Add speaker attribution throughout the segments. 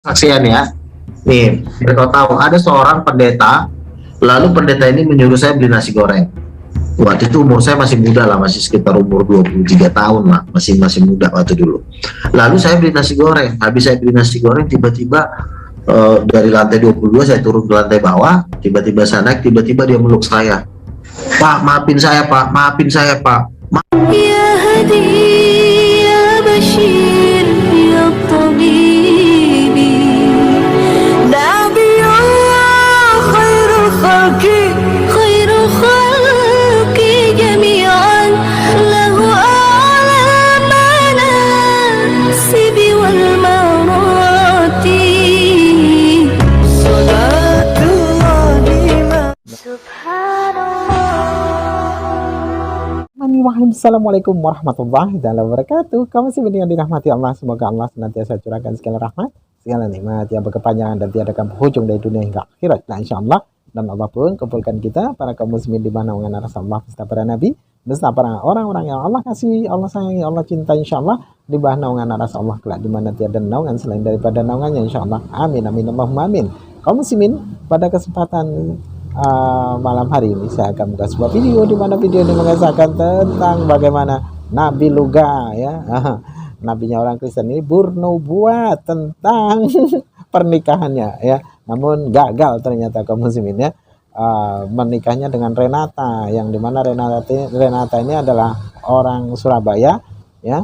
Speaker 1: Saksian ya. Nih, biar kau tahu ada seorang pendeta, lalu pendeta ini menyuruh saya beli nasi goreng. Waktu itu umur saya masih muda lah, masih sekitar umur 23 tahun lah, masih muda waktu dulu. Lalu saya beli nasi goreng, habis saya beli nasi goreng tiba-tiba dari lantai 22 saya turun ke lantai bawah, tiba-tiba saya naik, tiba-tiba dia meluk saya. Pak, maafin saya Pak, maafin saya Pak.
Speaker 2: Ya Hadi, ya Bashir, ya Tabibi, Nabiullah khairul khalqi jami'an, lahu a'la manasibi wal marati, salatullahi subhanallah.
Speaker 3: Assalamualaikum warahmatullahi wabarakatuh. Kamu masih yang dirahmati Allah. Semoga Allah senantiasa curahkan segala rahmat, segala nikmat yang berkepanjangan dan tiada berhujung dari dunia hingga akhirat. Nah, insyaallah. Dan Allah pun kumpulkan kita para kaum muslimin di mana naungan Rasulullah beserta para nabi, beserta para orang-orang yang Allah kasih, Allah sayangi, Allah cinta, insyaallah di bawah naungan Rasulullah kelak di mana tiada naungan selain daripada naungannya, insyaallah. Amin amin Allahumma amin. Kaum muslimin, pada kesempatan malam hari ini saya akan membuat sebuah video di mana video ini mengisahkan tentang bagaimana Nabi Luga ya, nabinya orang Kristen ini bernubuat tentang pernikahannya ya, namun gagal ternyata kaum muslimin ya. Menikahnya dengan Renata, yang dimana Renata ini adalah orang Surabaya ya,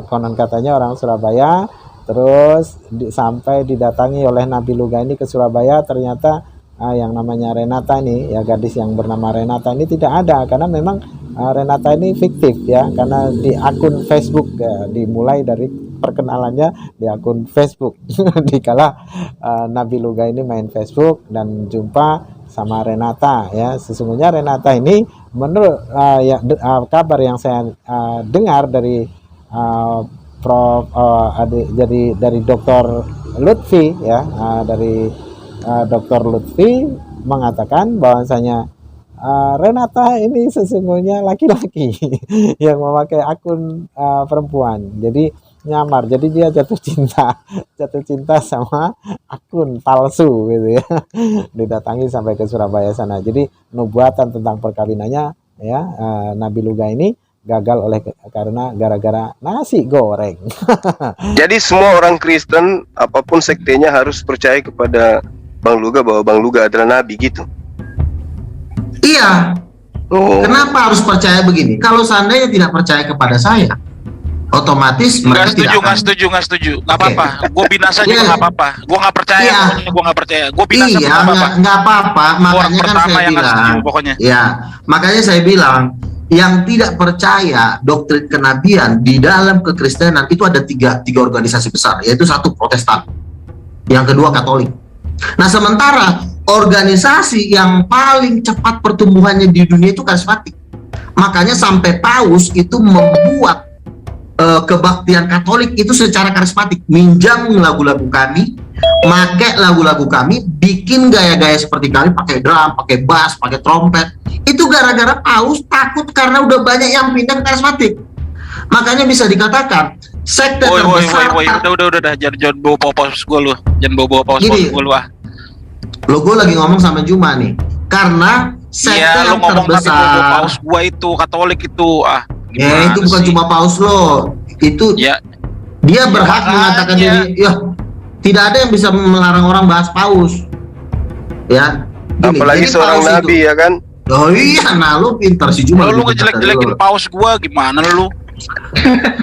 Speaker 3: konon katanya orang Surabaya. Terus sampai didatangi oleh Nabi Luga ini ke Surabaya, ternyata yang namanya Renata ini ya, gadis yang bernama Renata ini tidak ada, karena memang Renata ini fiktif ya, karena di akun Facebook ya, dimulai dari perkenalannya di akun Facebook dikala Nabi Luga ini main Facebook dan jumpa sama Renata ya. Sesungguhnya Renata ini menurut kabar yang saya dengar dari dari Dr. Lutfi ya, dari Dr. Lutfi mengatakan bahwasanya Renata ini sesungguhnya laki-laki yang memakai akun perempuan, jadi nyamar, jadi dia jatuh cinta sama akun palsu gitu ya. Didatangi sampai ke Surabaya sana. Jadi nubuatan tentang perkawinannya ya, Nabi Luga ini gagal karena gara-gara nasi goreng.
Speaker 4: Jadi semua orang Kristen apapun sektenya harus percaya kepada Bang Luga, bahwa Bang Luga adalah nabi gitu.
Speaker 1: Iya. Kenapa harus percaya begini? Kalau seandainya tidak percaya kepada saya, otomatis mereka
Speaker 5: nggak setuju. Nggak apa-apa. Gue binasa juga nggak apa-apa. Gue nggak percaya. Gue nggak percaya. Gue binasa
Speaker 1: nggak apa-apa. Makanya kan saya bilang.
Speaker 5: Pokoknya.
Speaker 1: Ya, makanya saya bilang yang tidak percaya doktrin kenabian di dalam kekristenan itu ada tiga organisasi besar, yaitu satu Protestan, yang kedua Katolik. Nah, sementara organisasi yang paling cepat pertumbuhannya di dunia itu karismatik. Makanya sampai Paus itu membuat kebaktian Katolik itu secara karismatik, minjam lagu-lagu kami, make lagu-lagu kami, bikin gaya-gaya seperti kami, pakai drum, pakai bass, pakai trompet. Itu gara-gara Paus takut karena udah banyak yang pindah ke karismatik. Makanya bisa dikatakan sekte terbesar.
Speaker 5: Udah, jangan bawa paus gue lu. Jangan bawa paus gue lu ah.
Speaker 1: Lo gue lagi ngomong sama Juma nih. Karena sekte yang terbesar.
Speaker 5: Bawa paus gue itu Katolik itu ah.
Speaker 1: Ya itu bukan cuma paus lo. Itu ya, dia berhak mengatakan diri. Ya, tidak ada yang bisa melarang orang bahas paus. Ya.
Speaker 4: Gini, apalagi seorang nabi itu, ya kan?
Speaker 1: Oh iya, nah lu pintar sih Juma.
Speaker 5: Lu ngejelek-jelekin paus gue, gimana lu?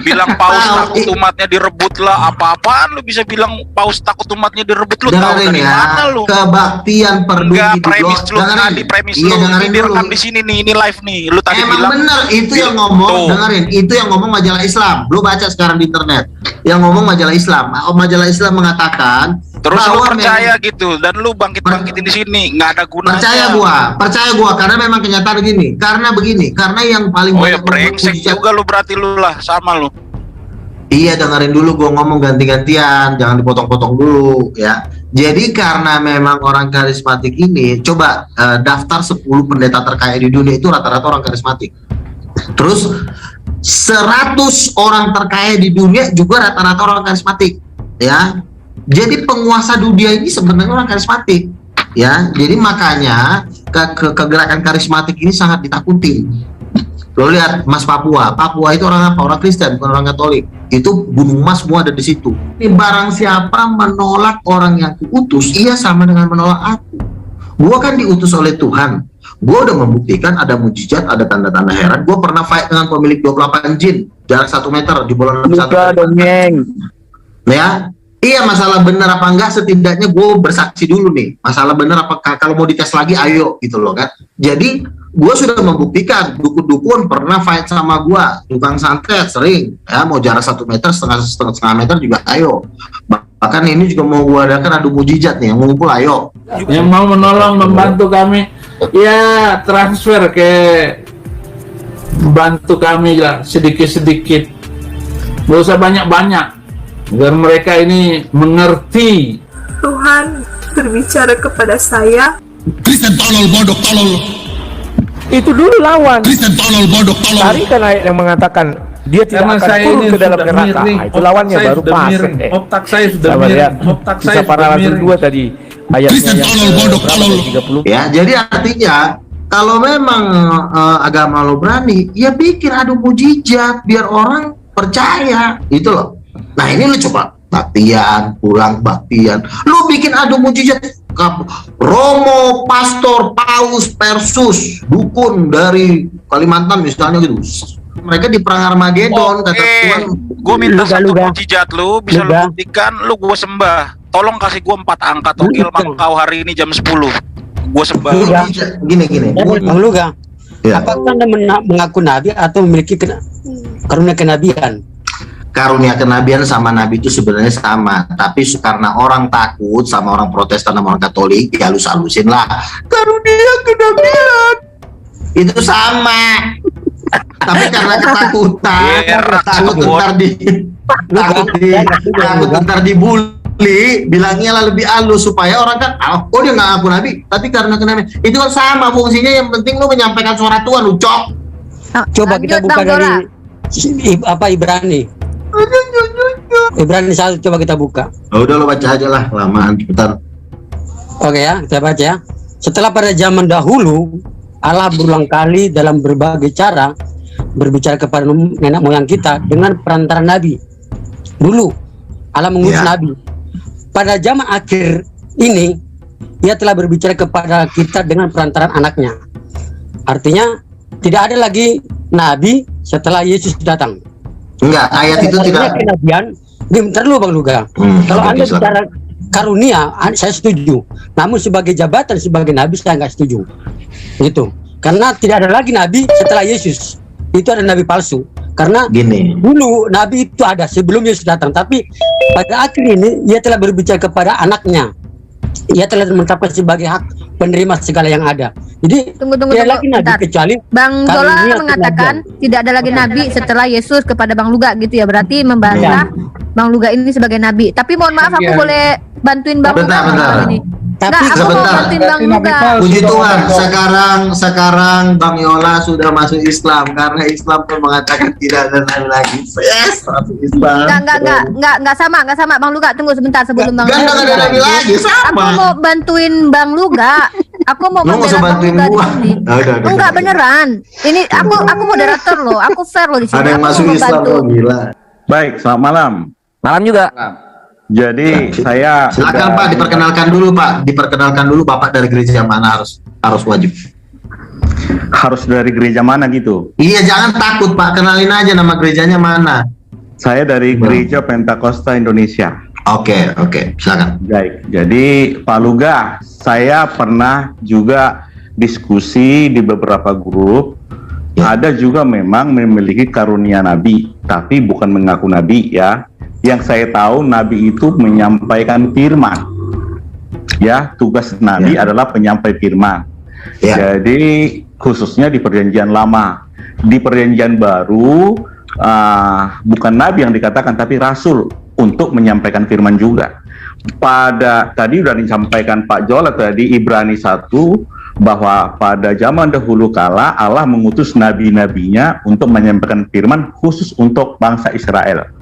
Speaker 5: Bilang paus takut umatnya direbut lah, apa-apaan lu bisa bilang paus takut umatnya direbut, lu tahu dari mana lu?
Speaker 1: Kebaktian perdu
Speaker 5: enggak, premis lu tadi, premis lu ini direkam di sini nih, ini live nih, lu tadi bilang
Speaker 1: bener, itu yang ngomong, dengerin, itu yang ngomong majalah Islam, lu baca sekarang di internet, yang ngomong majalah Islam mengatakan
Speaker 5: terus lu percaya gitu, dan lu bangkit-bangkitin di sini, nggak ada gunanya.
Speaker 1: Percaya gua, karena memang kenyataan begini, karena yang paling
Speaker 5: banyak brengsek juga lu, berarti lu lah sama lu.
Speaker 1: Iya, dengerin dulu gua ngomong ganti-gantian, jangan dipotong-potong dulu ya. Jadi karena memang orang karismatik ini, coba daftar 10 pendeta terkaya di dunia itu rata-rata orang karismatik. Terus 100 orang terkaya di dunia juga rata-rata orang karismatik ya. Jadi penguasa dunia ini sebenarnya orang karismatik, ya. Jadi makanya kegerakan karismatik ini sangat ditakutin. Lo lihat Mas Papua itu orang apa? Orang Kristen, bukan orang Katolik. Itu gunung emas semua ada di situ. Ini barang siapa menolak orang yang kuutus, ia sama dengan menolak aku. Gua kan diutus oleh Tuhan. Gua udah membuktikan ada mujizat, ada tanda-tanda heran. Gua pernah fight dengan pemilik 28 jin, jarak 1 meter di bulan 1.
Speaker 6: dongeng.
Speaker 1: Ya, iya, masalah benar apa enggak, setidaknya gue bersaksi dulu nih. Masalah benar apa, kalau mau dites lagi ayo gitu loh kan. Jadi gue sudah membuktikan, dukun-dukun pernah fight sama gue, tukang santet sering, ya mau jarak 1 meter, setengah meter juga ayo. Bahkan ini juga mau gue adakan adu mujizat nih, yang ngumpul ayo.
Speaker 6: Yang mau menolong, membantu kami, ya transfer ke bantu kami lah sedikit-sedikit. Gak usah banyak-banyak. Agar mereka ini mengerti.
Speaker 7: Tuhan berbicara kepada saya.
Speaker 8: Kristen tolol, bodoh, tolol.
Speaker 9: Itu dulu lawan.
Speaker 8: Kristen tolol, bodoh, tolol.
Speaker 9: Tarikan ayat yang mengatakan dia tidak
Speaker 6: Karena
Speaker 9: akan
Speaker 6: saya
Speaker 9: turun
Speaker 6: ini
Speaker 9: ke dalam
Speaker 6: sudah
Speaker 9: neraka.
Speaker 6: miring.
Speaker 9: Itu lawannya
Speaker 6: Otak
Speaker 9: baru
Speaker 6: saya
Speaker 9: pas.
Speaker 6: sudah miring. Otak saya sudah
Speaker 9: Sama
Speaker 6: miring.
Speaker 9: lihat
Speaker 6: Otak saya
Speaker 9: kisah
Speaker 6: sudah
Speaker 9: para rasul
Speaker 6: miring.
Speaker 9: 2 tadi. Ayatnya
Speaker 8: Kristen
Speaker 9: yang
Speaker 8: tolol, bodoh,
Speaker 9: berapa,
Speaker 8: tolol.
Speaker 9: 30.
Speaker 1: Ya, jadi artinya kalau memang agama lo berani, ya bikin adu mujizat biar orang percaya, gitu loh. Nah ini lo coba baktian, pulang baktian, lo bikin adu mujizat. Romo, pastor, paus, persus, dukun dari Kalimantan misalnya gitu. Mereka di perang Armageddon, kata Tuhan.
Speaker 5: Gue minta
Speaker 9: Luga,
Speaker 5: satu
Speaker 9: luga.
Speaker 5: mujizat lu, bisa lu
Speaker 9: Luga.
Speaker 5: buktikan, lu gue sembah. Tolong kasih gue 4 angka togel Makau hari ini jam 10. Gue sembah.
Speaker 1: Gini.
Speaker 10: Bang Luga,
Speaker 1: Ya.
Speaker 10: apakah Anda mengaku nabi atau memiliki karunia kenabian?
Speaker 1: Karunia kenabian sama nabi itu sebenarnya sama, tapi karena orang takut sama orang Protestan sama orang Katolik, dihalus-halusin lah karunia kenabian itu sama. Tapi karena ketakutan, takut ntar dibully, bilangnya lah lebih halus supaya orang kan, oh dia nggak ngaku nabi, tapi karena kenabian itu kan sama fungsinya. Yang penting lu menyampaikan suara Tuhan, lu cok.
Speaker 10: Coba kita buka dari Ibrani. Ibrani 1, coba kita buka.
Speaker 1: Oh, udah lo baca aja lah, lamaan cepetan.
Speaker 10: Oke ya, kita baca ya. Setelah pada zaman dahulu, Allah berulang kali dalam berbagai cara berbicara kepada nenek moyang kita dengan perantara nabi. Dulu Allah mengutus nabi. Pada zaman akhir ini, Ia telah berbicara kepada kita dengan perantaran anaknya. Artinya tidak ada lagi nabi setelah Yesus datang.
Speaker 1: Enggak, ayat itu tidak.
Speaker 10: Kenabian, bentar dulu Bang Luga. Kalau Anda bicara karunia, saya setuju. Namun sebagai jabatan sebagai nabi saya nggak setuju. Gitu. Karena tidak ada lagi nabi setelah Yesus. Itu ada nabi palsu. Karena dulu nabi itu ada sebelum Yesus datang, tapi pada akhir ini Ia telah berbicara kepada anaknya. Ia telah menetapkan sebagai hak penerima segala yang ada. Jadi tidak lagi nabi kecuali
Speaker 11: Bang Zola mengatakan tidak ada lagi nabi setelah Yesus kepada Bang Luga gitu ya. Berarti membantah Bang Luga ini sebagai nabi. Tapi mohon maaf, aku boleh bantuin Bang Luga ini.
Speaker 10: Tapi
Speaker 11: aku mau bantuin Bang Luga.
Speaker 1: Puji Tuhan, sekarang Bang Yola sudah masuk Islam karena Islam pun mengatakan tidak ada nabi lagi. Yes, masuk Islam.
Speaker 11: Enggak sama Bang Luga, tunggu sebentar sebelum Bang Luga.
Speaker 1: Enggak ada nabi lagi, sama.
Speaker 11: Aku mau bantuin Bang Luga. Aku mau membela Bang Luga di sini. Enggak beneran. Ini aku moderator loh. Aku fair loh di sini.
Speaker 1: Ada yang masuk Islam loh, gila.
Speaker 6: Baik, selamat malam.
Speaker 9: Malam juga.
Speaker 6: Jadi saya
Speaker 1: silakan Pak, diperkenalkan dulu Bapak dari gereja yang mana harus wajib.
Speaker 6: Harus dari gereja mana gitu?
Speaker 1: Iya, jangan takut Pak, kenalin aja nama gerejanya mana.
Speaker 6: Saya dari Gereja Pentakosta Indonesia.
Speaker 1: Oke, silakan.
Speaker 6: Baik, jadi Pak Luga, saya pernah juga diskusi di beberapa grup. Ada juga memang memiliki karunia nabi, tapi bukan mengaku nabi ya. Yang saya tahu nabi itu menyampaikan firman. Ya, tugas nabi adalah penyampai firman. Jadi khususnya di perjanjian lama. Di perjanjian baru bukan nabi yang dikatakan, tapi rasul untuk menyampaikan firman juga. Pada tadi sudah disampaikan Pak Jola tadi Ibrani 1 bahwa pada zaman dahulu kala Allah mengutus nabi-nabinya untuk menyampaikan firman khusus untuk bangsa Israel.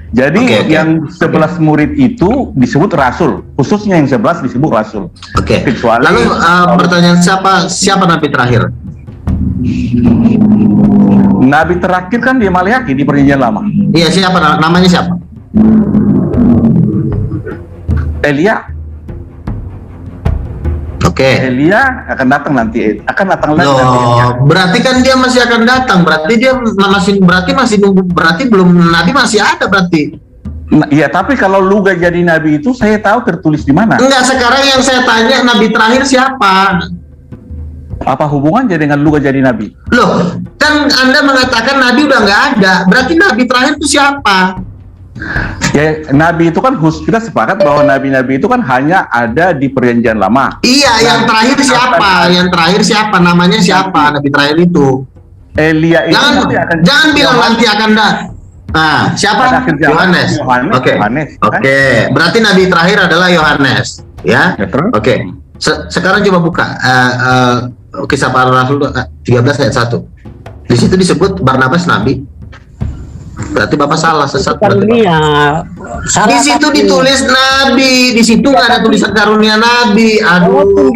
Speaker 6: Jadi
Speaker 1: Oke.
Speaker 6: yang 11 murid itu disebut rasul, khususnya yang 11 disebut rasul.
Speaker 1: Oke.
Speaker 6: Kecuali
Speaker 1: Lalu pertanyaan siapa nabi terakhir?
Speaker 6: nabi terakhir kan di Maleakhi di Perjanjian Lama.
Speaker 1: Iya, siapa namanya siapa?
Speaker 6: Elia.
Speaker 1: Oke.
Speaker 6: Elia akan datang nanti, akan datang lagi.
Speaker 1: Loh, berarti kan dia masih akan datang. Berarti dia masih nunggu. Berarti belum nabi masih ada berarti.
Speaker 6: Nah, iya, tapi kalau Luga jadi nabi itu saya tahu tertulis di mana.
Speaker 1: Enggak, sekarang yang saya tanya nabi terakhir siapa?
Speaker 6: Apa hubungannya dengan Luga jadi nabi?
Speaker 1: Loh, kan Anda mengatakan nabi udah nggak ada. Berarti nabi terakhir itu siapa?
Speaker 6: Ya, nabi itu kan kita sepakat bahwa nabi-nabi itu kan hanya ada di Perjanjian Lama.
Speaker 1: Iya, yang terakhir siapa? Yang terakhir siapa? Namanya siapa? Nabi terakhir itu.
Speaker 6: Elia itu
Speaker 1: Jangan bilang nanti akan datang. Nah, siapa? Yohanes. Oke. Oke. Berarti nabi terakhir adalah Yohanes, ya? Oke. Sekarang coba buka Kisah Para Rasul 13 ayat 1. Di situ disebut Barnabas nabi. Berarti Bapak salah, sesat.
Speaker 10: Karunia.
Speaker 1: Di situ ditulis nabi, di situ nggak ada tulisan karunia nabi. Aduh,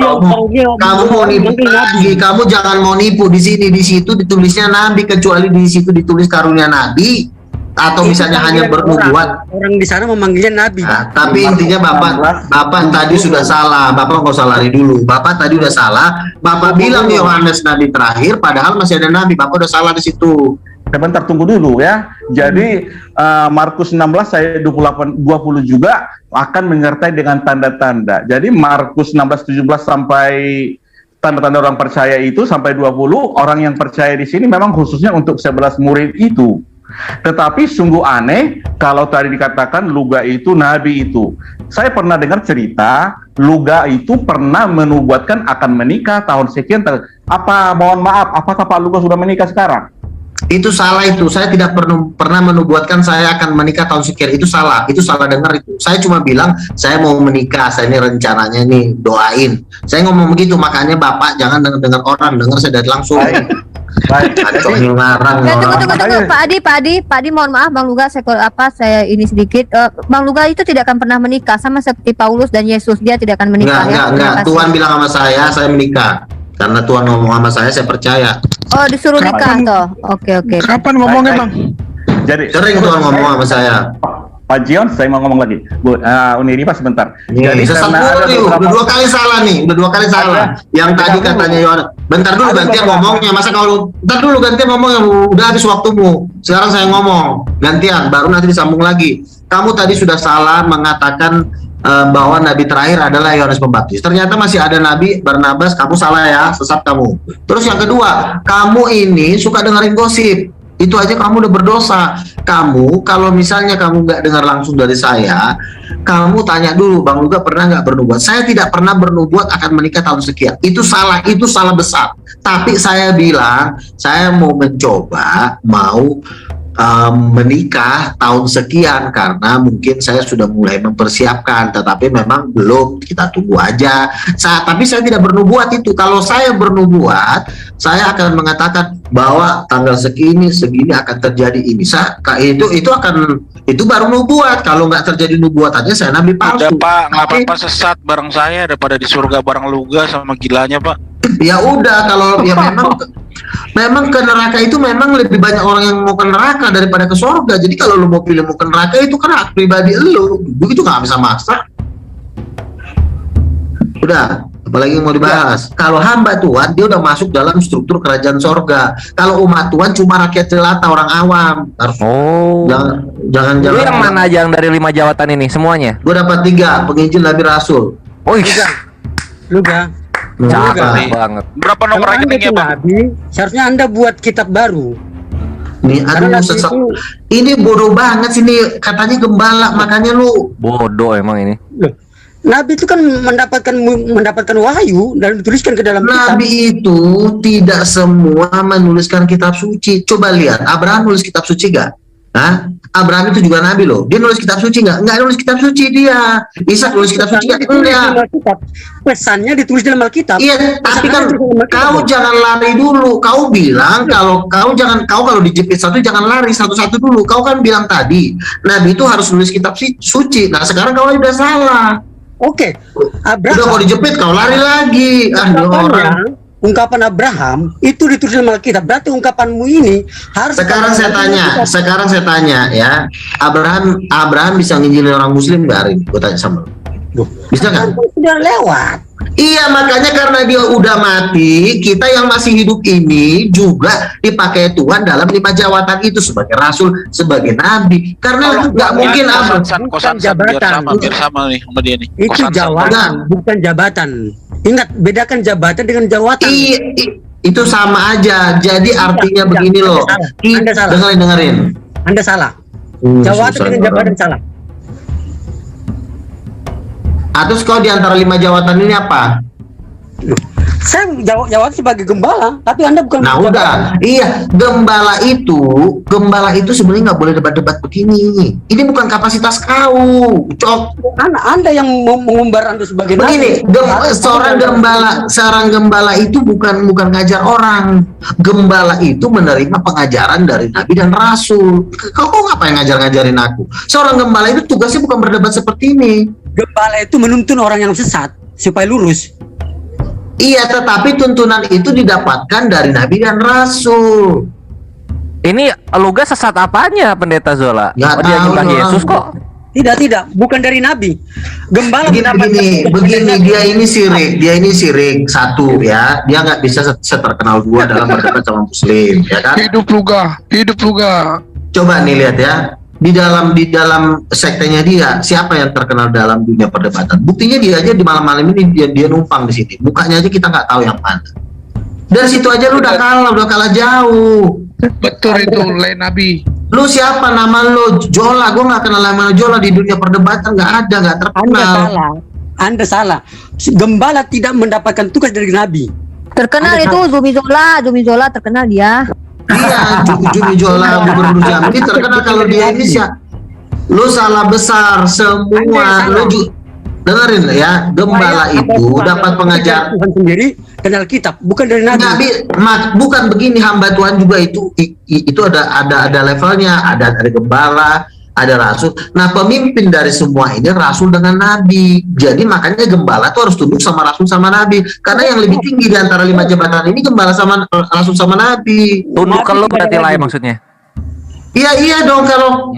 Speaker 1: kamu mau nipu lagi, kamu jangan mau nipu di sini. Di situ ditulisnya nabi, kecuali di situ ditulis karunia nabi atau misalnya hanya bernubuat.
Speaker 10: Orang di sana memanggilnya nabi.
Speaker 1: Nah, tapi intinya Bapak tadi sudah salah. Bapak nggak usah lari dulu. Bapak tadi udah salah. Bapak bilang Yohanes nabi terakhir, padahal masih ada nabi. Bapak udah salah di situ.
Speaker 6: Sebentar, tunggu dulu ya. Jadi Markus 16 ayat 20 juga akan menyertai dengan tanda-tanda. Jadi Markus 16:17 sampai tanda-tanda orang percaya itu sampai 20, orang yang percaya di sini memang khususnya untuk 11 murid itu. Tetapi sungguh aneh kalau tadi dikatakan Luga itu nabi itu. Saya pernah dengar cerita Luga itu pernah menubuatkan akan menikah tahun sekian. Mohon maaf, apakah Pak Luga sudah menikah sekarang?
Speaker 1: Itu salah itu. Saya tidak pernah menubuatkan saya akan menikah tahun sekian. Itu salah. Itu salah dengar itu. Saya cuma bilang saya mau menikah. Saya ini rencananya nih doain. Saya ngomong begitu. Makanya Bapak jangan dengar orang, dengar saya dari langsung.
Speaker 6: Baik.
Speaker 11: Tunggu. Pak Adi, mohon maaf Bang Luga, saya ini sedikit. Bang Luga itu tidak akan pernah menikah sama seperti Paulus dan Yesus. Dia tidak akan menikah.
Speaker 1: Enggak. Tuhan bilang sama saya menikah. Karena Tuhan ngomong sama saya percaya. Oh, disuruh nikah toh. Oke.
Speaker 5: Kapan ngomongnya, Bang?
Speaker 6: Jadi
Speaker 1: sering Tuhan ngomong sama saya.
Speaker 6: Pak Jion, saya mau ngomong lagi. Bu, Uniripa sebentar.
Speaker 1: Jadi sesat udah dua kali salah nih. Udah 2 kali salah. Yang tadi katanya Yohanes. Bentar dulu gantian ngomongnya. Masa kalau bentar dulu gantian ngomongnya, udah habis waktumu. Sekarang saya ngomong. Gantian, baru nanti disambung lagi. Kamu tadi sudah salah mengatakan bahwa nabi terakhir adalah Yohanes Pembaptis. Ternyata masih ada nabi Barnabas. Kamu salah ya, sesat kamu. Terus yang kedua, kamu ini suka dengerin gosip. Itu aja kamu udah berdosa. Kamu kalau misalnya kamu nggak dengar langsung dari saya, kamu tanya dulu, Bang Luga pernah nggak bernubuat? Saya tidak pernah bernubuat akan menikah tahun sekian. Itu salah besar. Tapi saya bilang saya mau mencoba, menikah tahun sekian karena mungkin saya sudah mulai mempersiapkan, tetapi memang belum, kita tunggu aja. Tapi saya tidak bernubuat itu. Kalau saya bernubuat, saya akan mengatakan bahwa tanggal segini akan terjadi ini. Itu baru nubuat. Kalau nggak terjadi nubuatannya saya nabi palsu.
Speaker 5: Udah Pak, nggak apa-apa sesat bareng saya daripada di surga bareng Luga sama gilanya Pak.
Speaker 1: Ya udah, kalau ya memang ke neraka itu memang lebih banyak orang yang mau ke neraka daripada ke surga. Jadi kalau lu mau pilih mau ke neraka itu kan hak pribadi lu. Begitu nggak bisa maksa. Udah, apalagi yang mau dibahas. Kalau hamba Tuhan dia udah masuk dalam struktur kerajaan surga. Kalau umat Tuhan cuma rakyat jelata, orang awam. Jangan.
Speaker 9: Lu yang mana aja yang dari 5 jawatan ini semuanya?
Speaker 1: Gue dapat 3, penginjil, nabi, rasul.
Speaker 9: Oh
Speaker 10: Luga.
Speaker 9: banget.
Speaker 5: Berapa nomor rekeningnya Bang?
Speaker 10: Seharusnya Anda buat kitab baru.
Speaker 1: Nih, aduh sesat. Ini bodoh banget sih nih, katanya gembala, makanya lu
Speaker 9: bodoh emang ini.
Speaker 10: Loh, Nabi itu kan mendapatkan wahyu dan dituliskan ke dalam kitab.
Speaker 1: Nabi itu tidak semua menuliskan kitab suci. Coba lihat, Abraham nulis kitab suci gak? Hah? Abraham itu juga nabi loh. Dia nulis kitab suci nggak? Nggak nulis kitab suci dia. Ishak nulis kitab suci nggak? Enggak.
Speaker 10: Pesannya ditulis dalam Alkitab.
Speaker 1: Iya, tapi kan kau jangan lari dulu. Kau bilang kalau kalau dijepit satu jangan lari satu-satu dulu. Kau kan bilang tadi nabi itu harus nulis kitab suci. Nah sekarang kau udah salah.
Speaker 10: Oke.
Speaker 1: Udah kau dijepit kau lari lagi.
Speaker 10: Ungkapan Abraham itu ditulis dalam Alkitab. Berarti ungkapanmu ini harus.
Speaker 1: Sekarang saya tanya ya. Abraham bisa nginjilin orang Muslim nggak hari ini? Gue tanya sama lu. Bisa nggak?
Speaker 10: Sudah lewat.
Speaker 1: Iya, makanya karena dia udah mati, kita yang masih hidup ini juga dipakai Tuhan dalam 5 jawatan itu sebagai rasul, sebagai nabi. Karena nggak mungkin
Speaker 5: kosan jabatan. Biar sama nih sama dia nih.
Speaker 10: Itu jawatan, bukan jabatan. Ingat, bedakan jabatan dengan jawatan.
Speaker 1: Itu sama aja. Jadi artinya begini loh.
Speaker 10: Anda salah.
Speaker 1: Dengerin.
Speaker 10: Anda salah. Jawatan dengan jabatan salah.
Speaker 1: Terus kau di antara 5 jawatan ini apa?
Speaker 10: Saya jawab sebagai gembala, tapi Anda bukan.
Speaker 1: Nah udah, iya, gembala itu sebenarnya nggak boleh debat-debat begini. Ini bukan kapasitas kau, Cok.
Speaker 10: Anda yang mengumbar Anda sebagai
Speaker 1: begini. Seorang gembala itu bukan ngajar orang. Gembala itu menerima pengajaran dari nabi dan rasul. Kau ngapain ngajarin aku? Seorang gembala itu tugasnya bukan berdebat seperti ini.
Speaker 10: Gembala itu menuntun orang yang sesat supaya lurus.
Speaker 1: Iya, tetapi tuntunan itu didapatkan dari nabi dan rasul.
Speaker 9: Ini Luga sesat apanya, Pendeta Zola?
Speaker 1: Nggak
Speaker 9: Dia
Speaker 1: tahu,
Speaker 9: nyembah Yesus kok.
Speaker 10: Tidak, bukan dari nabi. Gembala
Speaker 1: begini, dia ini sirik satu ya. Dia nggak bisa seterkenal gua dalam berdebat sama Muslim, ya kan?
Speaker 8: Hidup Luga.
Speaker 1: Coba nih lihat ya. Di dalam sektenya dia, siapa yang terkenal dalam dunia perdebatan? Buktinya dia aja di malam-malam ini dia numpang di sini. Mukanya aja kita nggak tahu yang mana. Dari situ aja lu udah kalah jauh.
Speaker 8: Betul itu, lain nabi.
Speaker 1: Lu siapa nama lu? Jola. Gue nggak kenal nama Jola di dunia perdebatan, nggak terkenal.
Speaker 10: Anda salah. Gembala tidak mendapatkan tugas dari nabi.
Speaker 11: Terkenal itu Zumi Zola terkenal dia.
Speaker 1: Iya, Zumi Zola Gubernur Jambi terkenal. Kalau dia ini sih, lu salah besar semua. Lu dengerin ya, gembala itu dapat pengajar
Speaker 10: Tuhan sendiri dan Alkitab, bukan dari nabi.
Speaker 1: Bukan begini, hamba Tuhan juga itu ada levelnya, ada gembala, ada rasul. Nah, pemimpin dari semua ini rasul dengan nabi. Jadi makanya gembala tuh harus tunduk sama rasul sama nabi. Karena yang lebih tinggi di antara 5 jabatan ini gembala sama rasul sama nabi.
Speaker 9: Tunduk kalau berarti lain maksudnya.
Speaker 1: Iya dong, kalau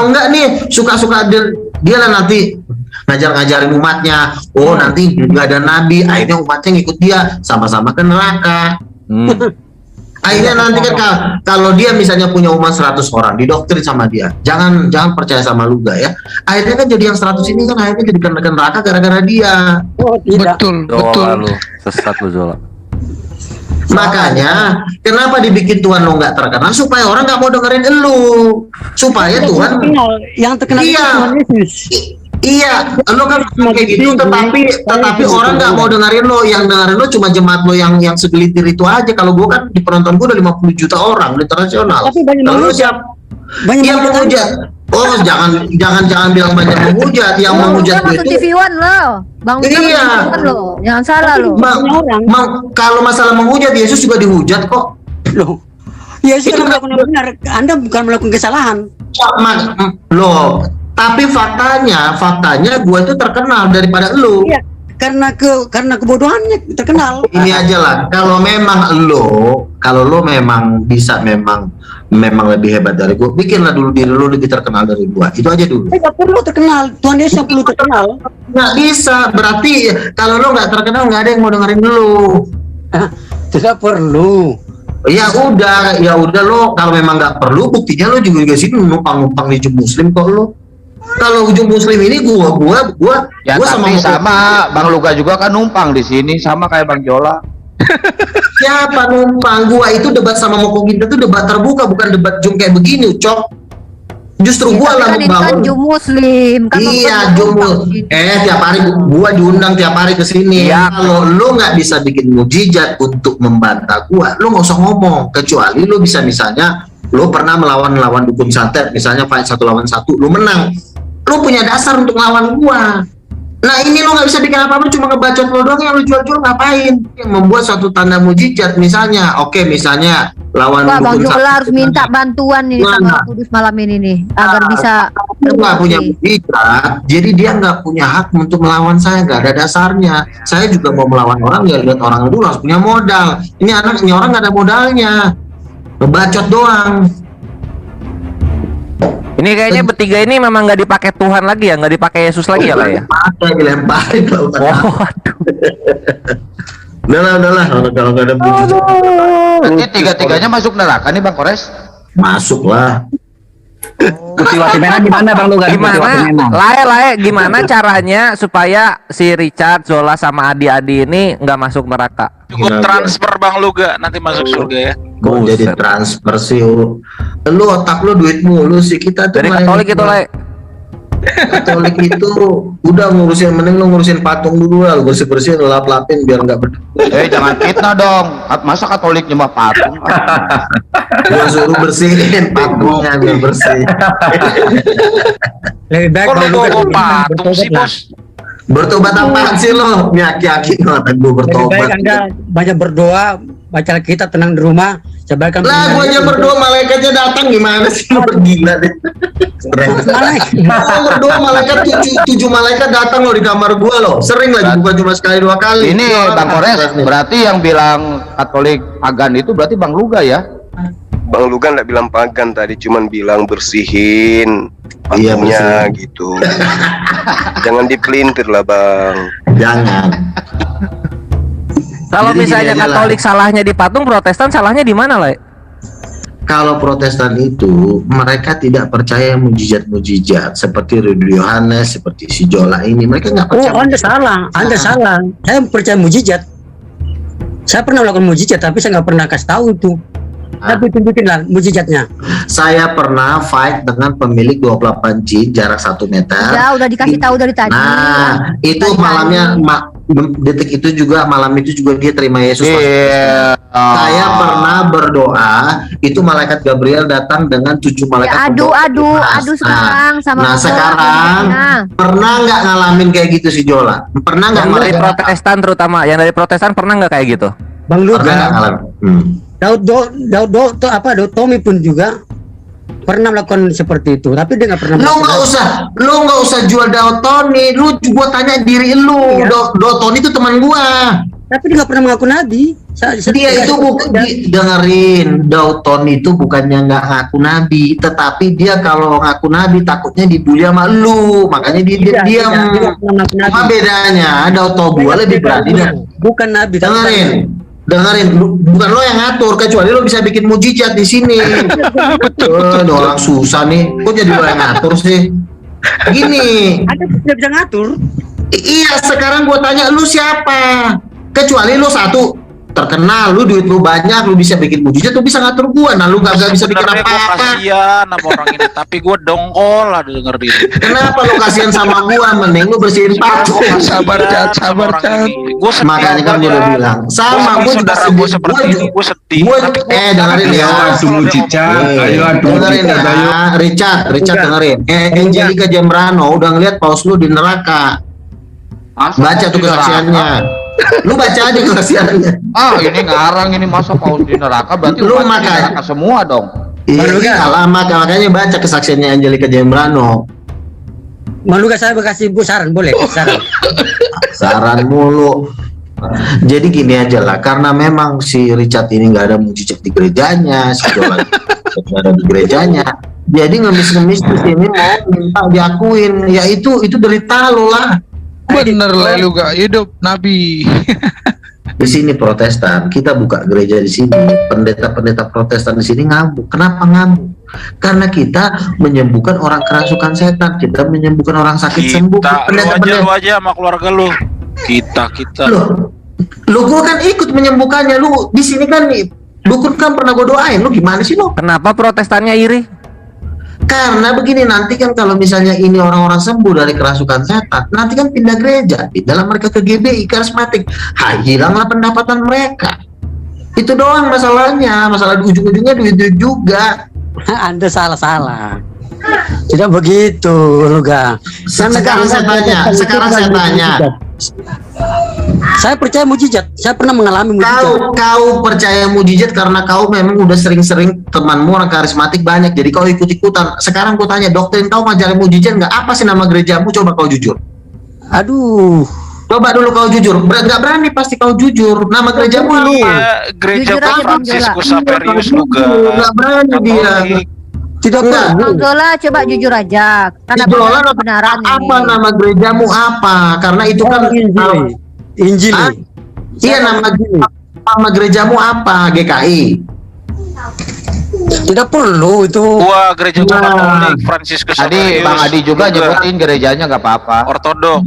Speaker 1: enggak nih suka-suka dia lah nanti ngajarin umatnya. Oh, nanti nggak ada nabi, akhirnya umatnya ngikut dia, sama-sama ke neraka. Akhirnya nanti kan kalau dia misalnya punya umat 100 orang, didoktrin sama dia. Jangan percaya sama Luga ya. Akhirnya kan jadi yang 100 ini kan akhirnya jadi ke neraka gara-gara dia.
Speaker 10: Oh, tidak.
Speaker 8: Betul.
Speaker 9: Lu sesat lu Zola.
Speaker 1: Makanya kenapa dibikin Tuhan lo nggak terkenal, supaya orang nggak mau dengerin elu, supaya Tuhan
Speaker 10: yang terkenal itu Tuhan Yesus.
Speaker 1: Iya, lo kan kayak gitu, tetapi orang nggak mau dengerin lo. Yang dengerin lo cuma jemaat lo yang segelintir itu aja. Kalau gue kan di penonton gue udah 50 juta orang internasional.
Speaker 10: Tapi banyak
Speaker 1: menghujat. Oh, jangan bilang banyak menghujat. Yang menghujat
Speaker 11: itu TV One lo, Bang.
Speaker 1: Iya.
Speaker 11: Lo, jangan salah lo.
Speaker 1: Kalau masalah menghujat, Yesus juga dihujat kok.
Speaker 10: Loh, Yesus kan melakukan benar. Anda bukan melakukan kesalahan.
Speaker 1: Loh. Tapi faktanya gue itu terkenal daripada lu.
Speaker 10: Iya, karena kebodohannya terkenal.
Speaker 1: Ini aja lah, kalau lo memang bisa memang lebih hebat dari gue, bikinlah dulu diri lo lebih terkenal dari gue. Itu aja dulu.
Speaker 10: Tidak perlu terkenal, Tuhan Yesus yang perlu terkenal.
Speaker 1: Nggak bisa, berarti kalau lo nggak terkenal nggak ada yang mau dengerin lo.
Speaker 10: Tidak perlu.
Speaker 1: Ya udah lo kalau memang nggak perlu, buktinya lo juga sini numpang di Jum Muslim kok lo. Kalau ujung Muslim ini gua
Speaker 12: sama Bang Luga juga kan numpang di sini sama kayak Bang Jola.
Speaker 1: Siapa numpang? Gua itu debat sama Moko Ginta itu debat terbuka, bukan debat Jum kayak begini, Cok. Justru gua lah membangun
Speaker 11: Jum Muslim.
Speaker 1: Iya, Jum. Tiap hari gua diundang tiap hari ke sini. Ya. Kalau lu nggak bisa bikin mujizat untuk membantah gua, lu nggak usah ngomong. Kecuali lu bisa misalnya Lu pernah melawan dukun santet, misalnya fight 1 lawan 1, lu menang. Lu punya dasar untuk lawan gua. Nah ini lu nggak bisa bikin apa-apa, cuma ngebacot lu doang, yang lu jual-jual ngapain? Yang membuat suatu tanda mujizat, misalnya, oke, misalnya lawan
Speaker 11: Wah, Bang
Speaker 1: dukun
Speaker 11: Jola
Speaker 1: santet.
Speaker 11: harus minta bantuan nih sama Kudus malam ini nih, agar bisa
Speaker 1: Dia nggak punya
Speaker 11: terbukti.
Speaker 1: mujizat, jadi dia nggak punya hak untuk melawan saya, nggak ada dasarnya. Saya juga mau melawan orang, ya lihat orang dulu harus punya modal. Ini orang nggak ada modalnya, ngebacot doang.
Speaker 9: Ini kayaknya bertiga ini memang nggak dipakai Tuhan lagi ya, nggak dipakai Yesus lagi ya lah ya.
Speaker 1: Dilemparin kalau kata.
Speaker 9: Oh,
Speaker 1: Udahlah, kalau nggak ada mujizat.
Speaker 12: Berarti tiga-tiganya masuk neraka nih Bang Kores?
Speaker 1: Masuk lah.
Speaker 13: Putih merah gimana Bang Luga?
Speaker 9: Lae, gimana caranya supaya si Richard, Zola sama Adi-Adi ini nggak masuk neraka?
Speaker 5: Cukup transfer Bang Luga, nanti masuk surga ya.
Speaker 1: Kok jadi transfer sih? Lu otak lu duit mulu sih, kita tuh
Speaker 9: Dari
Speaker 1: main-
Speaker 9: Katolik itu lah.
Speaker 1: Katolik itu udah ngurusin, mending lu ngurusin patung dulu lah, lu bersih-bersihin, lap-lapin biar nggak berdebu.
Speaker 12: Jangan fitnah dong. Masa Katolik nyembah patung?
Speaker 1: Gua suruh bersihin patungnya biar bersih.
Speaker 10: Lebih baik
Speaker 5: Kok lu
Speaker 10: Bang Luga
Speaker 5: bawa patung sih,
Speaker 10: bertobat lah.
Speaker 5: Bos?
Speaker 1: Bertobat apaan sih lo? Nyaki-nyaki ngotak gua
Speaker 10: Lebih
Speaker 1: bertobat.
Speaker 10: baik Anda banyak berdoa, baca kita tenang di rumah, sebarkan
Speaker 1: Lah gua aja berdoa malaikatnya datang, gimana sih lu bergila deh. Gua berdoa malaikat 7 malaikat datang lo di kamar gua lo. Sering lagi, bukan cuma sekali 2 kali.
Speaker 12: Ini Bang Kores, berarti yang bilang Katolik pagan itu berarti Bang Luga ya?
Speaker 4: Bang Lugan nggak bilang pagan tadi, cuman bilang bersihin
Speaker 1: Iya,
Speaker 4: patungnya gitu. Jangan dipelintir lah Bang.
Speaker 1: Jangan.
Speaker 9: Kalau
Speaker 1: Jadi
Speaker 9: misalnya
Speaker 1: gini aja lah.
Speaker 9: Katolik salahnya di patung, Protestan salahnya di mana lah?
Speaker 1: Kalau Protestan itu mereka tidak percaya mujizat-mujizat seperti Rudy Yohanes, seperti si Jola ini, mereka nggak percaya.
Speaker 10: Oh, Anda salah. Saya percaya mujizat. Saya pernah melakukan mujizat, tapi saya nggak pernah kasih tahu itu. Tapi tunjukin lah mujizatnya.
Speaker 1: Saya pernah fight dengan pemilik 28 jin jarak 1 meter.
Speaker 11: Ya, udah dikasih tahu dari tadi.
Speaker 1: Nah, itu malamnya detik itu juga, malam itu juga dia terima Yesus. Saya pernah berdoa, itu malaikat Gabriel datang dengan 7 malaikat.
Speaker 11: Adu sekarang sama
Speaker 1: Nah,
Speaker 11: Bang Jola
Speaker 1: sekarang
Speaker 11: jadinya.
Speaker 1: pernah nggak ngalamin kayak gitu si Jola? Pernah nggak
Speaker 9: Yang dari
Speaker 1: malaikat?
Speaker 9: Protestan terutama, yang dari Protestan pernah nggak kayak gitu?
Speaker 10: Bang
Speaker 1: Pernah nggak
Speaker 10: Luga,
Speaker 1: ngalamin?
Speaker 10: Daud Tommy pun juga pernah melakukan seperti itu, tapi dia nggak pernah.
Speaker 1: Lu nggak usah jual Daud Tony. Lu gua tanya diri lu,
Speaker 10: Iya.
Speaker 1: Daud Tony itu teman gua.
Speaker 10: Tapi dia nggak pernah mengaku nabi.
Speaker 1: Dia itu dengerin, Daud Tony itu bukannya nggak ngaku nabi, tetapi dia kalau ngaku nabi takutnya dibully sama lu, makanya dia diam. Apa bedanya? Daud Tony gua lebih berani dan
Speaker 10: bukan nabi.
Speaker 1: dengerin, bukan lo yang ngatur, kecuali lo bisa bikin mujizat di sini. Betul. Orang susah nih, kok jadi lo yang ngatur sih? Gini.
Speaker 10: Ada tidak bisa ngatur.
Speaker 1: Iya, sekarang gua tanya lu siapa? Kecuali lu satu terkenal, lu duit lu banyak, lu bisa bikin mujizat, lu bisa ngatur gua. Nah, lu gak bisa bikin
Speaker 5: Sebenarnya gua
Speaker 1: apa-apa.
Speaker 5: kasihan sama orang ini, tapi gua dongkol lah denger dia.
Speaker 1: Kenapa lu kasihan sama gua? Mending lu bersihin patung.
Speaker 8: Sabar Cat.
Speaker 5: Gua sedih.
Speaker 1: Makanya kan gua udah bilang, sama gua juga
Speaker 5: saudara
Speaker 1: sedih.
Speaker 5: gua seperti ini, gua sedih. Tapi gua
Speaker 1: Dengerin ya. Dengerin
Speaker 6: mujizat,
Speaker 1: ya, Richard dengerin. Angelica Jembrano udah ngeliat paus lu di neraka. Baca tuh kesaksiannya. Lu baca aja kesaksiannya.
Speaker 12: Ini ngarang ini, masa paus di neraka, berarti
Speaker 1: Lu
Speaker 12: umat di
Speaker 1: makanya-
Speaker 12: neraka semua dong.
Speaker 1: Iya, makanya baca kesaksiannya Angelica Jembrano.
Speaker 10: Malu gak saya kasih Bu saran, boleh?
Speaker 1: Saran mulu. Jadi gini aja lah, karena memang si Richard ini nggak ada mujizat di gerejanya, si Jola nggak ada di gerejanya. Jadi ngemis-ngemis di sini mau minta diakuin, ya itu derita lo lah.
Speaker 8: Bener lah lu gak hidup nabi.
Speaker 1: Di sini Protestan, kita buka gereja di sini, pendeta-pendeta Protestan di sini ngamuk. Kenapa ngamuk? Karena kita menyembuhkan orang kerasukan setan, kita menyembuhkan orang sakit sembuh.
Speaker 5: Lu aja sama keluarga lu. Kita.
Speaker 1: Lu gua kan ikut menyembuhkannya. Lu di sini kan nih, dukun kan pernah gua doain. Lu gimana sih lu?
Speaker 9: Kenapa Protestannya iri?
Speaker 1: Karena begini, nanti kan kalau misalnya ini orang-orang sembuh dari kerasukan setan, nanti kan pindah gereja, dalam mereka ke GBI karismatik, hilanglah pendapatan mereka. Itu doang masalahnya, masalah ujung-ujungnya duit juga.
Speaker 10: Anda salah. Tidak begitu, Luga.
Speaker 1: Sekarang saya tanya.
Speaker 10: Saya percaya mujizat. Saya pernah mengalami mujizat.
Speaker 1: Kau percaya mujizat karena kau memang udah sering-sering temanmu orang karismatik banyak, jadi kau ikut-ikutan. Sekarang kau tanya, doktrin kau ngajarin mujizat nggak? Apa sih nama gerejamu? Coba kau jujur.
Speaker 10: Aduh.
Speaker 1: Coba dulu kau jujur. Nggak berani pasti kau jujur. Nama gerejamu apa?
Speaker 5: Gereja
Speaker 11: Jujur aja, Bang
Speaker 5: Franciscus
Speaker 11: Jola.
Speaker 5: Xaverius juga.
Speaker 1: Nggak berani dia.
Speaker 10: Tidak
Speaker 1: Enggak.
Speaker 10: perlu.
Speaker 11: Bang Zola coba jujur aja. Karena
Speaker 1: Jola
Speaker 11: kebenaran
Speaker 1: apa
Speaker 11: ini.
Speaker 1: nama gerejamu apa? Karena itu kan
Speaker 10: Injil.
Speaker 1: Hah? Iya, nama gerejamu apa? GKI.
Speaker 10: Tidak perlu itu.
Speaker 5: Wah, gereja Katolik Franciscus
Speaker 12: Tadi
Speaker 5: Xaverius.
Speaker 12: Bang Adi juga nyebutin gerejanya nggak apa-apa.
Speaker 5: Ortodok.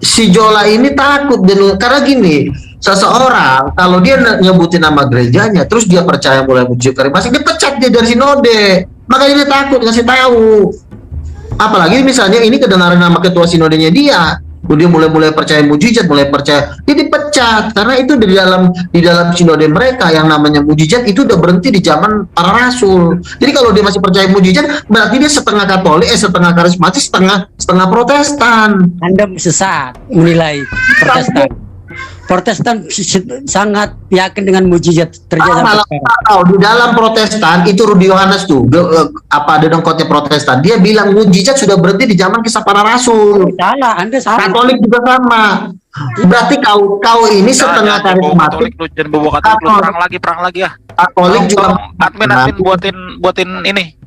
Speaker 1: Si Jola ini takut karena gini, seseorang kalau dia nyebutin nama gerejanya terus dia percaya mulai mujizat karismatik, dia pecat dia dari sinode. Makanya dia takut ngasih tahu. Apalagi misalnya ini kedengaran nama ketua sinodenya dia mulai percaya mujizat, mulai percaya, dia dipecat karena itu di dalam sinode mereka yang namanya mujizat itu udah berhenti di zaman para rasul. Jadi kalau dia masih percaya mujizat, berarti dia setengah Katolik, setengah karismatik, setengah Protestan.
Speaker 10: Anda sesat menilai Protestan sangat yakin dengan mujizat terjadi.
Speaker 1: Di dalam Protestan itu Rudi Yohanes tuh apa ada dongkotnya Protestan, dia bilang mujizat sudah berhenti di zaman kisah para rasul.
Speaker 10: Salah, Anda salah.
Speaker 1: Katolik juga sama. Berarti kau ini setengah karismatik.
Speaker 5: Perang lagi ya.
Speaker 1: Katolik juga.
Speaker 5: Admin buatin ini.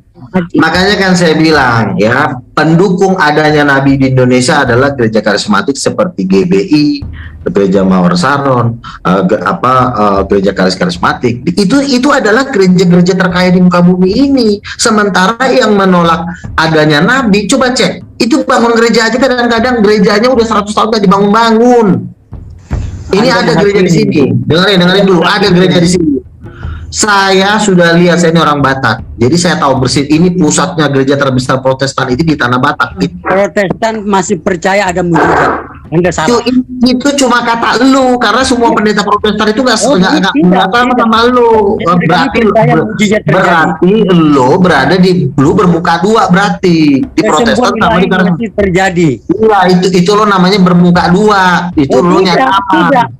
Speaker 1: Makanya kan saya bilang ya, pendukung adanya Nabi di Indonesia adalah gereja karismatik seperti GBI, gereja Mawar Saron, gereja karismatik. Itu adalah gereja-gereja terkaya di muka bumi ini. Sementara yang menolak adanya Nabi, coba cek, itu bangun gereja aja kadang-kadang gerejanya udah 100 tahun gak dibangun-bangun. Ini ada gereja di sini. Dengerin dulu, ada gereja di sini. Saya sudah lihat, saya ini orang Batak, jadi saya tahu bersih ini pusatnya gereja terbesar Protestan itu di tanah Batak.
Speaker 10: Protestan masih percaya ada mujizat. Anda salah.
Speaker 1: Itu cuma kata lu, karena semua pendeta Protestan itu nggak sama lu. Berarti lu bermuka dua berarti di Protestan sama di karismatik
Speaker 10: terjadi.
Speaker 1: Iya, itu lo namanya bermuka dua. Itu lo nyari apa?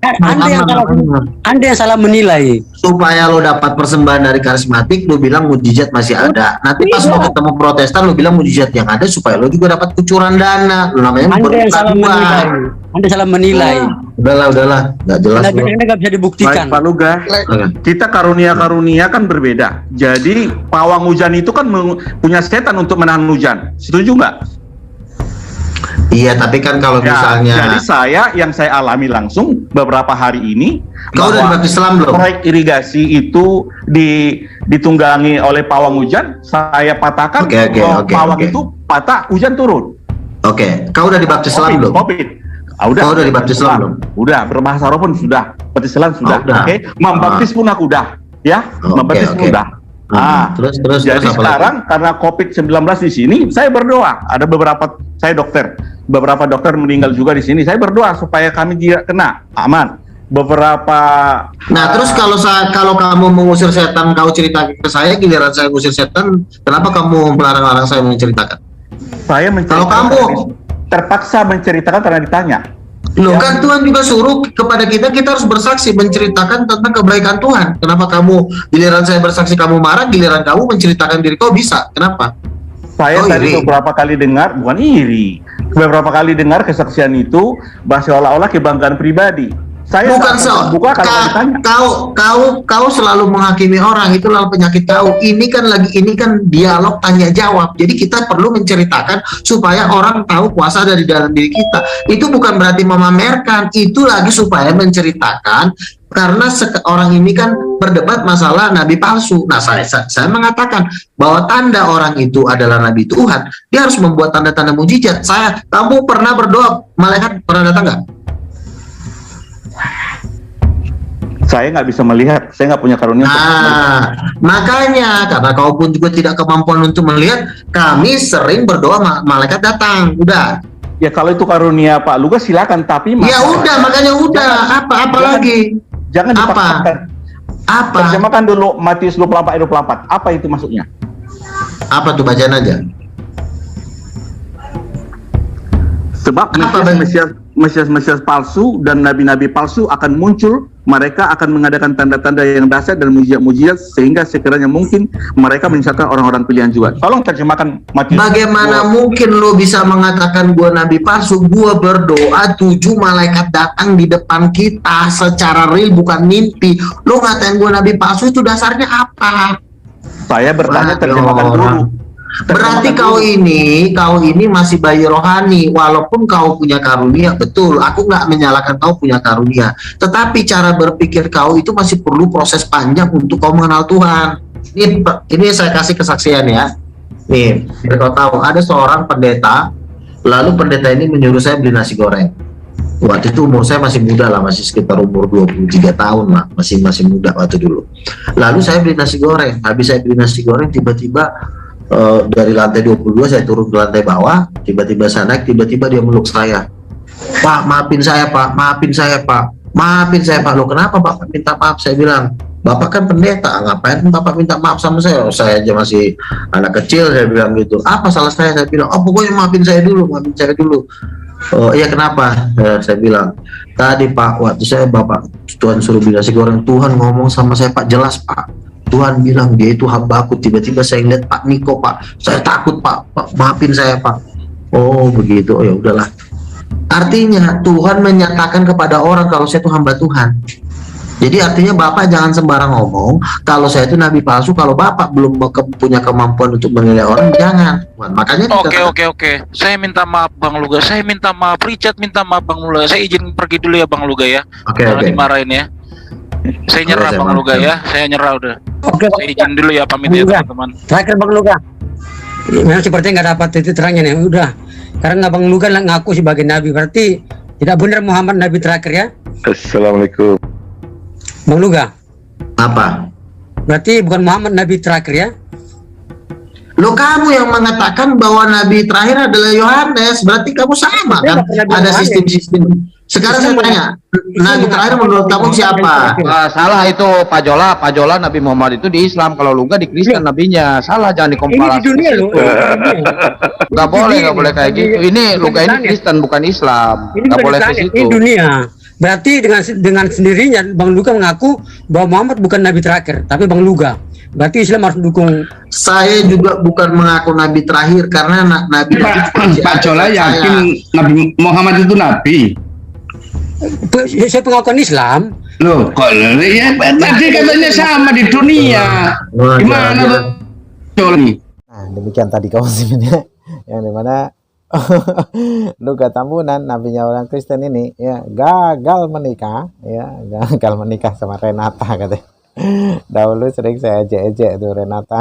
Speaker 10: Anda yang salah menilai.
Speaker 1: Supaya lo dapat persembahan dari karismatik, lo bilang mujizat masih ada. Nanti pas lo ketemu Protestan, lo bilang mujizat yang ada supaya lo juga dapat kucuran dana. Lo namanya bermuka dua.
Speaker 10: Anda salah menilai.
Speaker 1: Udahlah, nggak jelas.
Speaker 10: Anda nggak bisa dibuktikan.
Speaker 6: Baik, Pak Luga, kita karunia-karunia kan berbeda. Jadi pawang hujan itu kan punya setan untuk menahan hujan. Setuju nggak?
Speaker 1: Iya, tapi kan kalau misalnya.
Speaker 6: Jadi yang saya alami langsung beberapa hari ini.
Speaker 1: Kau udah dibaptis Islam belum?
Speaker 6: Proyek irigasi itu ditunggangi oleh pawang hujan. Saya patahkan. Pawang itu patah, hujan turun.
Speaker 1: Oke, kau udah dibaptis Islam belum?
Speaker 6: Udah.
Speaker 1: Kau udah dibaptis Islam belum?
Speaker 6: Udah, berbahasa roh pun sudah. Baptis Islam sudah. Oke. Membaptis pun aku udah. Ya, membaptis pun udah.
Speaker 1: Terus
Speaker 6: jadi sekarang karena COVID-19 di sini, saya berdoa. Ada saya dokter. Beberapa dokter meninggal juga di sini. Saya berdoa supaya kami tidak kena, aman.
Speaker 1: Terus kalau kamu mengusir setan, kau cerita ke saya, giliran saya mengusir setan, kenapa kamu melarang-larang saya menceritakan?
Speaker 6: Saya menceritakan.
Speaker 1: Kalau kamu
Speaker 6: terpaksa menceritakan karena ditanya.
Speaker 1: Loh, kan Tuhan juga suruh kepada kita harus bersaksi, menceritakan tentang kebaikan Tuhan. Kenapa kamu giliran saya bersaksi kamu marah, giliran kamu menceritakan diri kau bisa? Kenapa?
Speaker 6: Saya tadi beberapa kali dengar, bukan iri, beberapa kali dengar kesaksian itu seolah-olah kebanggaan pribadi. Saya
Speaker 1: bukan kau selalu menghakimi orang, itu lalu penyakit kau. Ini kan dialog tanya jawab. Jadi kita perlu menceritakan supaya orang tahu kuasa dari dalam diri kita. Itu bukan berarti memamerkan, itu lagi supaya menceritakan. Karena orang ini kan berdebat masalah nabi palsu. Nah, saya mengatakan bahwa tanda orang itu adalah nabi Tuhan, dia harus membuat tanda-tanda mujizat. Kamu pernah berdoa, malaikat pernah datang nggak?
Speaker 6: Saya nggak bisa melihat, saya nggak punya karunia.
Speaker 1: Makanya karena kau pun juga tidak kemampuan untuk melihat, kami sering berdoa malaikat datang. Udah.
Speaker 6: Ya kalau itu karunia Pak Luga silakan, tapi
Speaker 1: ya udah, makanya udah. Apa lagi?
Speaker 6: Jangan dipaksakan.
Speaker 1: Apa?
Speaker 6: Terjemahkan dulu Matius 24 ayat 24. Apa itu maksudnya?
Speaker 1: Apa tuh, bacaan aja.
Speaker 6: Sebab Mesias palsu dan nabi-nabi palsu akan muncul, mereka akan mengadakan tanda-tanda yang dahsyat dan mujizat sehingga sekiranya mungkin mereka menyesatkan orang-orang pilihan juga. Tolong terjemahkan Matius.
Speaker 1: Bagaimana mungkin lo bisa mengatakan gua nabi palsu? Gua berdoa 7 malaikat datang di depan kita secara real, bukan mimpi. Lo ngatain gua nabi palsu, itu dasarnya apa?
Speaker 6: Saya bertanya, terjemahkan dulu.
Speaker 1: Berarti kau ini masih bayi rohani, walaupun kau punya karunia. Betul, aku nggak menyalahkan kau punya karunia, tetapi cara berpikir kau itu masih perlu proses panjang untuk kau mengenal Tuhan. Ini saya kasih kesaksian ya. Nih, biar kau tahu, ada seorang pendeta, lalu pendeta ini menyuruh saya beli nasi goreng. Waktu itu umur saya masih muda lah, masih sekitar umur 23 tahun lah, masih muda waktu dulu. Lalu saya beli nasi goreng, habis saya beli nasi goreng, tiba-tiba dari lantai 22 saya turun ke lantai bawah, tiba-tiba saya naik, tiba-tiba dia meluk saya. Pak, maafin saya Pak, maafin saya Pak, maafin saya Pak. Lo kenapa Bapak minta maaf? Saya bilang, Bapak kan pendeta, ngapain Bapak minta maaf sama saya? Saya aja masih anak kecil, saya bilang gitu. Apa salah saya? Saya bilang, oh pokoknya maafin saya dulu, maafin saya dulu. Oh iya, kenapa? Saya bilang, tadi Pak, waktu saya Bapak Tuhan suruh beli nasi goreng, Tuhan ngomong sama saya Pak, jelas Pak. Tuhan bilang dia itu hambaku. Tiba-tiba saya lihat Pak Niko Pak, saya takut Pak, maafin saya Pak. Oh begitu, oh ya udahlah. Artinya Tuhan menyatakan kepada orang kalau saya itu hamba Tuhan. Jadi artinya Bapak jangan sembarang ngomong kalau saya itu nabi palsu, kalau Bapak belum punya kemampuan untuk menilai orang, jangan. Makanya
Speaker 5: Oke. Saya minta maaf Bang Luga, saya minta maaf, Richard minta maaf Bang Luga. Saya izin pergi dulu ya Bang Luga ya. Jangan dimarahin ya. Saya nyerah Bang Luga ya, saya nyerah udah. Saya izin dulu ya, pamit ya teman-teman.
Speaker 10: Terakhir Bang Luga, memang sepertinya nggak dapat titik terangnya nih. Udah, karena Bang Luga ngaku sebagai nabi, berarti tidak benar Muhammad nabi terakhir ya.
Speaker 6: Assalamualaikum.
Speaker 10: Bang Luga,
Speaker 1: apa?
Speaker 10: Berarti bukan Muhammad nabi terakhir ya?
Speaker 1: Lo kamu yang mengatakan bahwa nabi terakhir adalah Yohanes, berarti kamu sama kan? Ada sistem-sistem. Sekarang saya tanya, nabi terakhir menurut kamu siapa?
Speaker 12: Salah itu Pak Jola Nabi Muhammad itu di Islam, kalau Luga di Kristen nabinya. Salah, jangan dikomparasi.
Speaker 10: Ini di dunia loh.
Speaker 12: Nggak boleh kayak gitu. Ini Luga ini Kristen bukan Islam. Nggak boleh ke situ.
Speaker 10: Ini dunia. Berarti dengan sendirinya Bang Luga mengaku bahwa Muhammad bukan nabi terakhir, tapi Bang Luga. Berarti Islam harus dukung.
Speaker 1: Saya juga bukan mengaku nabi terakhir karena nabi
Speaker 14: Pak Jola yakin Nabi Muhammad itu nabi.
Speaker 10: Saya pengakuan Islam.
Speaker 14: Loh, kok ya tadi katanya sama di dunia. Gimana tuh?
Speaker 3: Nah, demikian tadi kawasannya yang dimana Luga Tambunan, nabinya orang Kristen ini ya gagal menikah sama Renata katanya. Dahulu sering saya ejek-ejek itu Renata.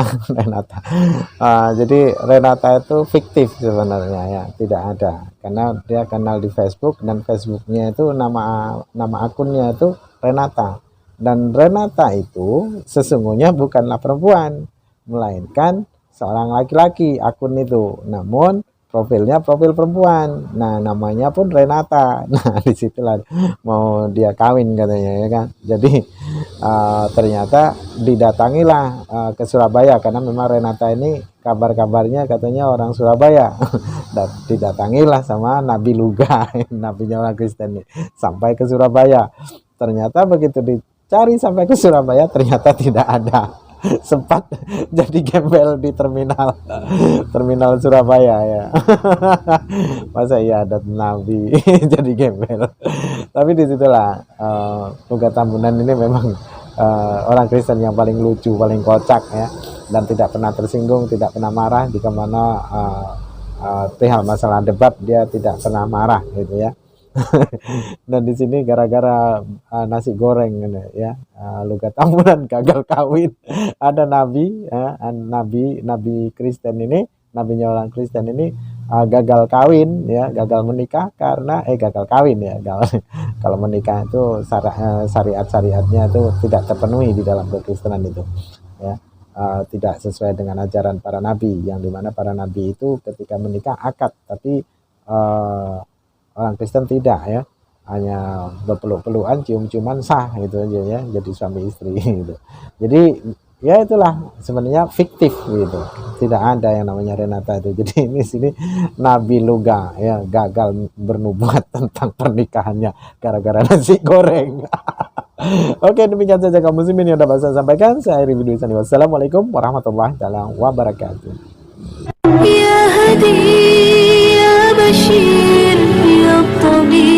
Speaker 3: Jadi Renata itu fiktif sebenarnya ya, tidak ada, karena dia kenal di Facebook dan Facebooknya itu nama akunnya itu Renata, dan Renata itu sesungguhnya bukanlah perempuan, melainkan seorang laki-laki akun itu, namun profilnya profil perempuan. Nah, namanya pun Renata. Nah, disitulah mau dia kawin katanya ya kan. Jadi ternyata didatangilah ke Surabaya, karena memang Renata ini kabar-kabarnya katanya orang Surabaya. Dan didatangilah sama Nabi Luga, nabinya orang Kristen ini, sampai ke Surabaya. Ternyata begitu dicari sampai ke Surabaya, ternyata tidak ada. Sempat jadi gembel di terminal Surabaya ya. Masa iya ada nabi jadi gembel. Tapi disitulah Luga Tambunan ini memang orang Kristen yang paling lucu, paling kocak ya, dan tidak pernah tersinggung, tidak pernah marah jika mana perihal masalah debat, dia tidak pernah marah gitu ya. Dan di sini gara-gara nasi goreng ya, Luga Tambunan gagal kawin. Ada nabi ya, nabi Kristen ini, nabinya orang Kristen ini gagal kawin ya, gagal menikah karena gagal kawin ya. Kalau menikah itu syariat-syariatnya itu tidak terpenuhi di dalam kekristenan itu ya. Tidak sesuai dengan ajaran para nabi, yang dimana para nabi itu ketika menikah akad, tapi orang Kristen tidak ya, hanya berpeluk-pelukan, cium-ciuman sah gitu aja ya, jadi suami istri gitu. Jadi ya itulah sebenarnya fiktif gitu. Tidak ada yang namanya Renata itu. Jadi ini sini Nabi Luga ya gagal bernubuat tentang pernikahannya gara-gara nasi goreng. Oke, demikian saja kaum muslimin yang dapat saya sampaikan. Saya akhiri video ini. Wassalamualaikum warahmatullahi wabarakatuh.
Speaker 2: Ya Hadi ya Bashir ya Tabib